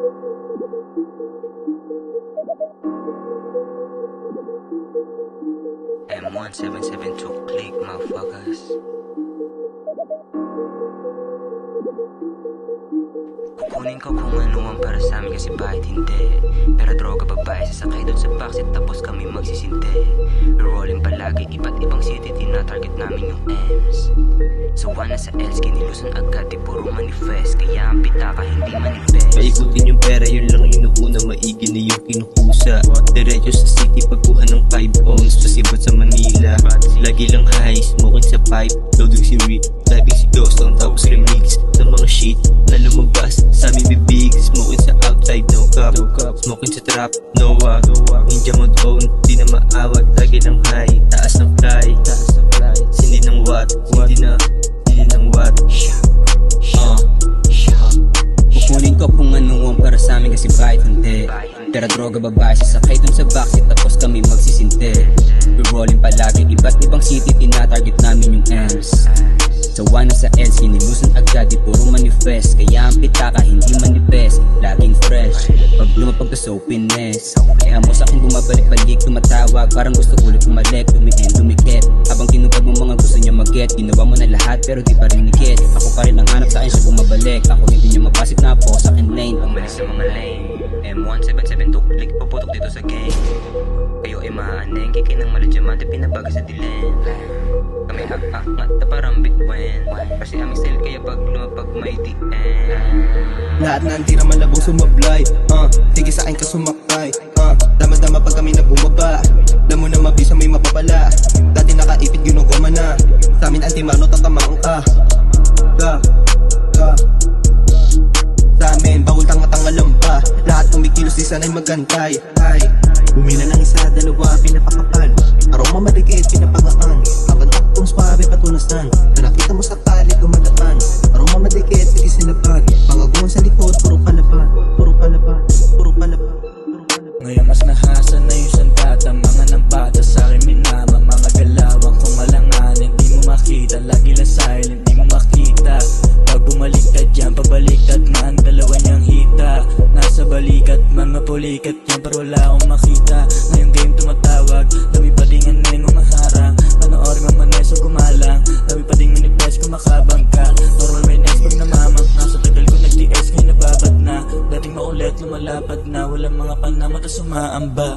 M1772 click, motherfuckers. Kukunin ko kung ano ang para sa amin kasi bakit hindi. Pera, droga, babae, sasakay doon sa backseat tapos kami magsisinte. Rolling palagi, iba't ibang city, tinatarget namin yung M's. So na sa L's, kinilusan agad, di puro manifest. Kaya ang pitaka hindi manifest. Paikutin yung pera, yun lang inuuna. Maigi na yung kinukusa. Diretso sa city, pagkuha ng 5 ounce. Pasibot sa Manila, lagi lang high, smoking sa pipe. Loading si Rick, diving si Ghost on tapos remix ng mga shit na lumabas sa aming bibig. Smoking sa outside, no cup. Smoking sa trap, no wag. Ninja mode own, di na maawat. Lagi lang high, taas ng fly. Sindi ng watt, sindi ng watt. Kukunin ko kung ano ang para sa amin kasi bakit hindi. Pera, droga, babae, sasakay dun sa backseat tapos kami magsisinte. Rolling palagi, iba't ibang city, tinatarget namin yung M's. Sawa na sa L's, kinilusan agad, di puro manifest. Kaya ang pitaka hindi manifest, laging fresh. Pag lumapag ka sa openness, kaya mo sa'kin bumabalik-balik, tumatawag, parang gusto ulit bumalik, lumien, lumikit. Habang tinupad mo mga gusto niya mag-get, ginawa mo na lahat pero di pa rin nikit. Ako pa rin ang hanap sa'kin siya bumabalik, ako hindi niya mapasit na po sa akin lane. Pumalik sa mga lane, M1772 click, puputok dito sa game. Kayo ay maaneng, kikay ng maladyaman, di pinabaga sa dilim. Kami angat na parang bitwen, kasi aming style kaya pag lumapag may DN. Lahat na hindi naman labong sumablay, sige sa akin ka sumakay, dama-dama pag kami na bumaba. Alam mo na mabisa may mapapala, dati nakaipit ginugoma na. Sa amin anti-mano tatamaan ka. Sa amin bawal tanga-tangalam pa, lahat kumikilos di sana'y magantay. Bumila ng isa, dalawa, pinapakapal. Aroma maligid, pinapangaan. Habang takpong swabe patunasan, na nakita mo sa palig gumadaan. Aroma maligid, hindi sinapag. Mga guwan sa likod, puro palaban. Puro palaban, puro palaban, puro palaban. Ngayon mas nahasa na yung sandata. Mga nang bata sa akin minama. Mga galawang kung malanganin, di mo makita. Lagi lang silent, di mo makita. Pag bumalik ka dyan, pabalikat man, dalawa niyang hita. Nasa balikat man, mapulikat yan, pero wala akong makita. Ngayong game tumatawag, dami pa ding anin umaharang. Panoorin mo maneso gumalang, dami pa ding manifest kumakabang ka. Normal may next pag namamang na, sa tagal ko nag-TS ngayon nababad na. Dating maulit, lumalapad na, walang mga panama tas sumaamba.